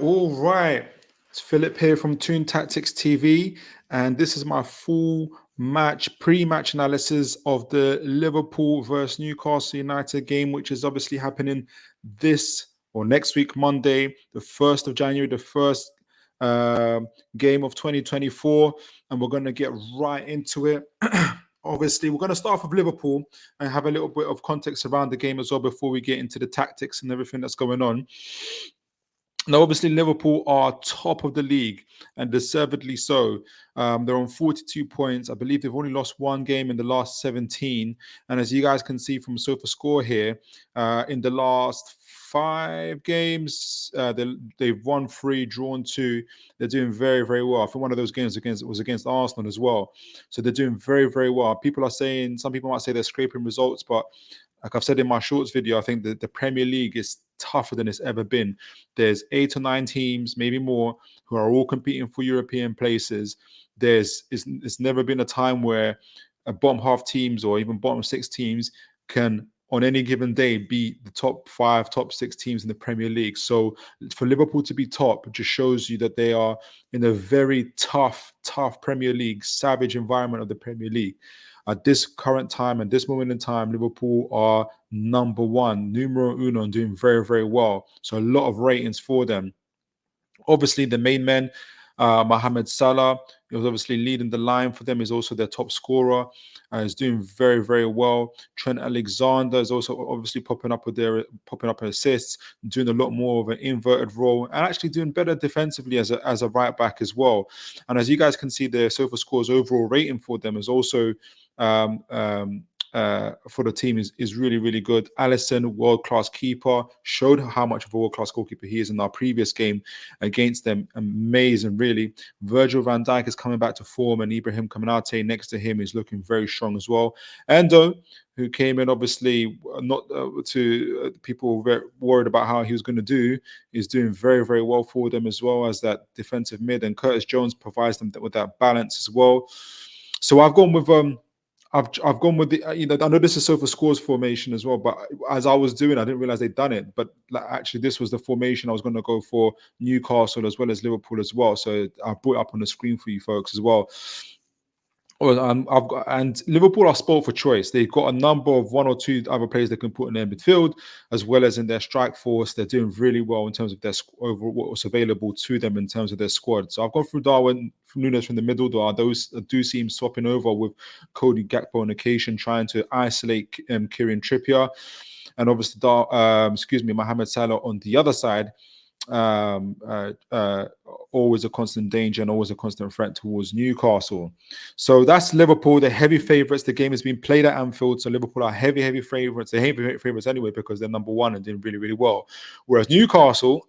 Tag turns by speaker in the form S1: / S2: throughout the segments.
S1: All right. It's Philip here from Toon Tactics TV, and this is my full pre-match analysis of the Liverpool versus Newcastle United game, which is obviously happening this or next week, Monday, the 1st of January, the first uh, game of 2024, and we're going to get right into it. Obviously, we're going to start off with Liverpool and have a little bit of context around the game as well before we get into the tactics and everything that's going on. Now, obviously, Liverpool are top of the league and deservedly so. They're on 42 points. I believe they've only lost one game in the last 17. And as you guys can see from SofaScore here, in the last 5 games, they've won 3, drawn 2. They're doing very, very well. I think one of those games was against Arsenal as well. So they're doing very, very well. Some people might say they're scraping results, but like I've said in my shorts video, I think that the Premier League is tougher than it's ever been. There's 8 or 9 teams, maybe more, who are all competing for European places. It's never been a time where a bottom half teams or even bottom 6 teams can on any given day beat the top 5, top 6 teams in the Premier League. So for Liverpool to be top just shows you that they are in a very tough Premier League, savage environment of the Premier League. At this current time and this moment in time, Liverpool are number one, numero uno, and doing very, very well. So a lot of ratings for them. Obviously, the main men, Mohamed Salah, who's obviously leading the line for them, is also their top scorer. Is doing very, very well. Trent Alexander is also obviously popping up assists, doing a lot more of an inverted role, and actually doing better defensively as a right back as well. And as you guys can see, the SofaScore's overall rating for them is also um, um, for the team is really, really good. Alisson, world-class keeper, showed how much of a world-class goalkeeper he is in our previous game against them. Amazing, really. Virgil van Dijk is coming back to form, and Ibrahim Konate next to him is looking very strong as well. Endo, who came in, obviously not to people very worried about how he was going to do, is doing very, very well for them as well as that defensive mid, and Curtis Jones provides them with that balance as well. So I've gone with I've gone with the I know this is Sofa Scores formation as well, but as I was doing, I didn't realize they'd done it. But like, actually, this was the formation I was going to go for Newcastle as well as Liverpool as well. So I put it up on the screen for you folks as well. Well, and Liverpool are spoilt for choice. They've got a number of 1 or 2 other players they can put in their midfield, as well as in their strike force. They're doing really well in terms of their over what's available to them in terms of their squad. So I've gone through Darwin Nunes from the middle. Though those do seem swapping over with Cody Gakpo on occasion, trying to isolate Kieran Trippier, and obviously, Mohamed Salah on the other side. um, uh, uh, Always a constant danger and always a constant threat towards Newcastle. So that's Liverpool. They're heavy favourites. The game has been played at Anfield, so Liverpool are heavy favourites. They're heavy favourites anyway because they're number one and doing really, really well. Whereas Newcastle,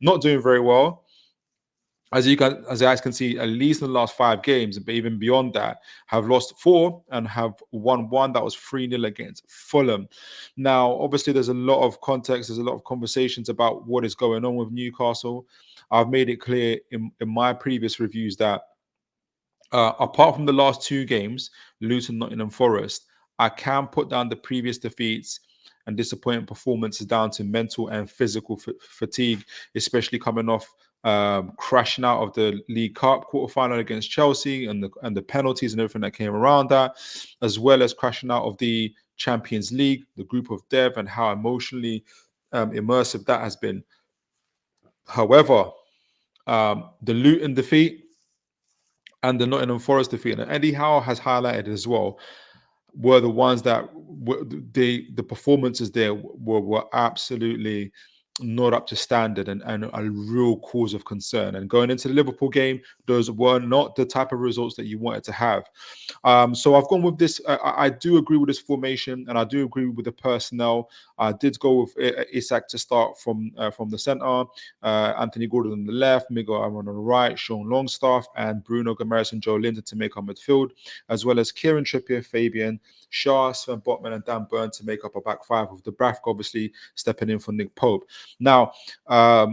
S1: not doing very well. As you guys can see, at least in the last 5 games, but even beyond that, have lost 4 and have won 1. That was 3-0 against Fulham. Now, obviously, there's a lot of context, there's a lot of conversations about what is going on with Newcastle. I've made it clear in my previous reviews that apart from the last 2 games, Luton, Nottingham Forest, I can put down the previous defeats and disappointing performances down to mental and physical fatigue, especially coming off crashing out of the League Cup quarterfinal against Chelsea and the penalties and everything that came around that, as well as crashing out of the Champions League, the group of death, and how emotionally immersive that has been. However, the Luton defeat and the Nottingham Forest defeat, and Eddie Howe has highlighted as well, were the ones that the performances there were absolutely not up to standard and a real cause of concern. And going into the Liverpool game, those were not the type of results that you wanted to have. So I've gone with this. I do agree with this formation, and I do agree with the personnel. I did go with Isak to start from the centre, Anthony Gordon on the left, Miguel Aaron on the right, Sean Longstaff, and Bruno Gomes and Joe Linton to make up midfield, as well as Kieran Trippier, Fabian Shaw, Sven Botman, and Dan Burn to make up a back five, with Dubravka obviously stepping in for Nick Pope. Now, I'll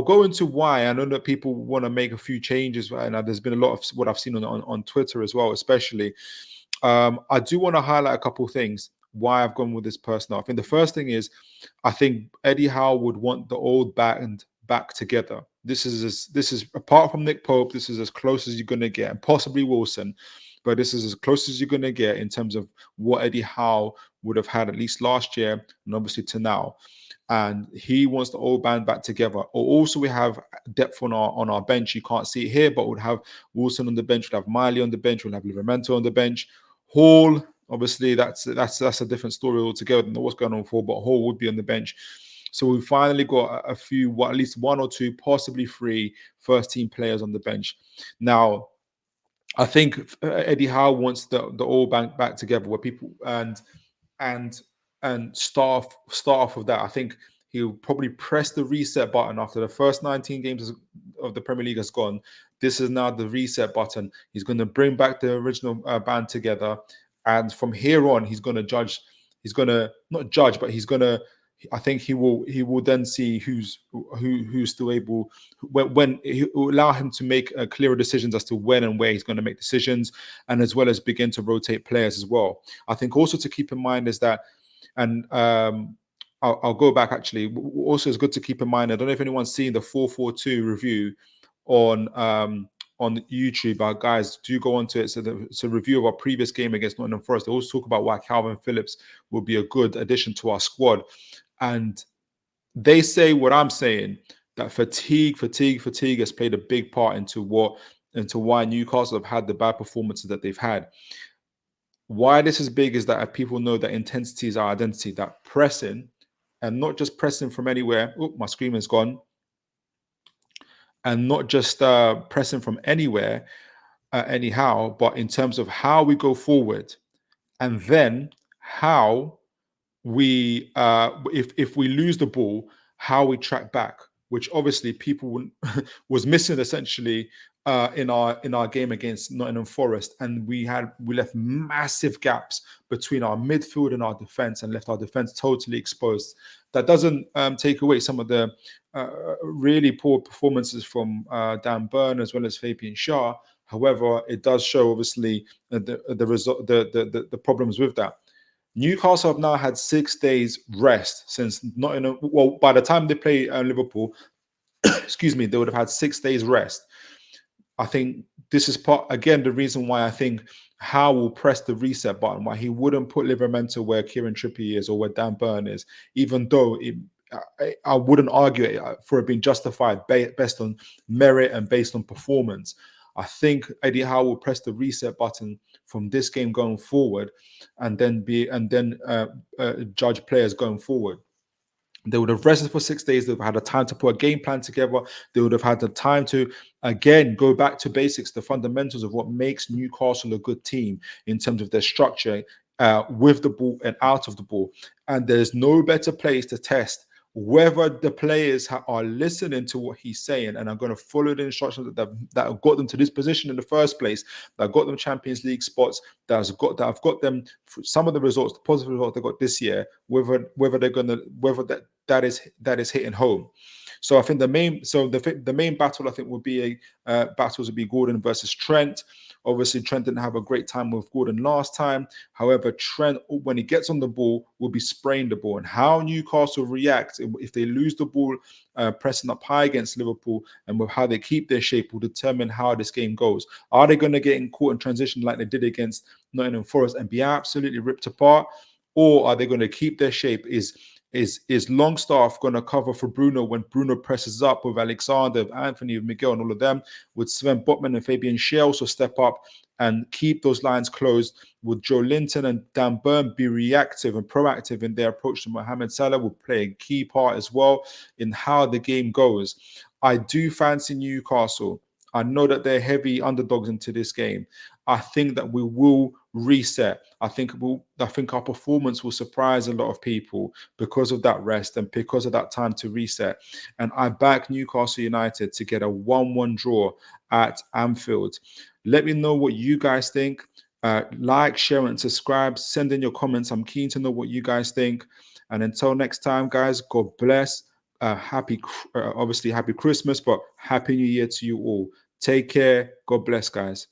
S1: go into why. I know that people want to make a few changes, and there's been a lot of what I've seen on Twitter as well, especially. I do want to highlight a couple of things. why I've gone with this person. I think the first thing is, I think Eddie Howe would want the old band back together. This is apart from Nick Pope, this is as close as you're gonna get, and possibly Wilson, but this is as close as you're gonna get in terms of what Eddie Howe would have had at least last year, and obviously to now. And he wants the old band back together. Or also we have depth on our bench. You can't see it here, but we'll have Wilson on the bench, we'll have Miley on the bench, we'll have Livramento on the bench. Hall, obviously, that's a different story altogether. I don't know what's going on for, but Hall would be on the bench. So we finally got a few, at least one or two, possibly three first team players on the bench. Now, I think Eddie Howe wants the all bank back together, where people and and start off with that. I think he'll probably press the reset button after the first 19 games of the Premier League has gone. This is now the reset button. He's going to bring back the original band together, and from here on, he's going to judge. He's going to not judge, but he's going to. I think he will then see who's still able, when he will allow him to make clearer decisions as to when and where he's going to make decisions, and as well as begin to rotate players as well. I think also to keep in mind is that, and I'll go back actually. Also, it's good to keep in mind. I don't know if anyone's seen the 4-4-2 review on YouTube. Guys, do go onto it. So it's a review of our previous game against Nottingham Forest. They always talk about why Calvin Phillips will be a good addition to our squad, and they say what I'm saying, that fatigue has played a big part into why Newcastle have had the bad performances that they've had. Why this is big is that people know that intensity is our identity, that pressing, and not just pressing from anywhere. Oh, my screen is gone. And not just pressing from anywhere, anyhow, but in terms of how we go forward, and then how we, if we lose the ball, how we track back, which obviously people was missing essentially in our game against Nottingham Forest, and we left massive gaps between our midfield and our defense, and left our defense totally exposed. That doesn't take away some of the really poor performances from Dan Burn as well as Fabian Schär. However, it does show obviously the problems with that. Newcastle have now had 6 days rest since Nottingham. Well, by the time they play Liverpool, excuse me, they would have had 6 days rest. I think this is the reason why I think Howe will press the reset button, why he wouldn't put Livramento where Kieran Trippier is or where Dan Burn is, even though I wouldn't argue it for it being justified based on merit and based on performance. I think Eddie Howe will press the reset button from this game going forward, and then judge players going forward. They would have rested for 6 days. They've had a time to put a game plan together. They would have had the time to, again, go back to basics, the fundamentals of what makes Newcastle a good team in terms of their structure with the ball and out of the ball. And there's no better place to test whether the players are listening to what he's saying and are going to follow the instructions that have got them to this position in the first place, that got them Champions League spots, that have got them some of the results, the positive results they got this year, whether that is hitting home. So I think the main battle I think would be battles would be Gordon versus Trent. Obviously, Trent didn't have a great time with Gordon last time. However, Trent, when he gets on the ball, will be spraying the ball. And how Newcastle react if they lose the ball, pressing up high against Liverpool, and with how they keep their shape will determine how this game goes. Are they going to get caught in transition like they did against Nottingham Forest and be absolutely ripped apart? Or are they going to keep their shape? Is Longstaff going to cover for Bruno when Bruno presses up with Alexander, with Anthony, with Miguel, and all of them? Would Sven Botman and Fabian Schär also step up and keep those lines closed? Would Joe Linton and Dan Burn be reactive and proactive in their approach to Mohamed Salah? Would play a key part as well in how the game goes. I do fancy Newcastle. I know that they're heavy underdogs into this game. I think that we will reset. I think our performance will surprise a lot of people because of that rest and because of that time to reset. And I back Newcastle United to get a 1-1 draw at Anfield. Let me know what you guys think. Like, share, and subscribe. Send in your comments. I'm keen to know what you guys think. And until next time, guys, God bless. Obviously happy Christmas, but happy New Year to you all. Take care. God bless, guys.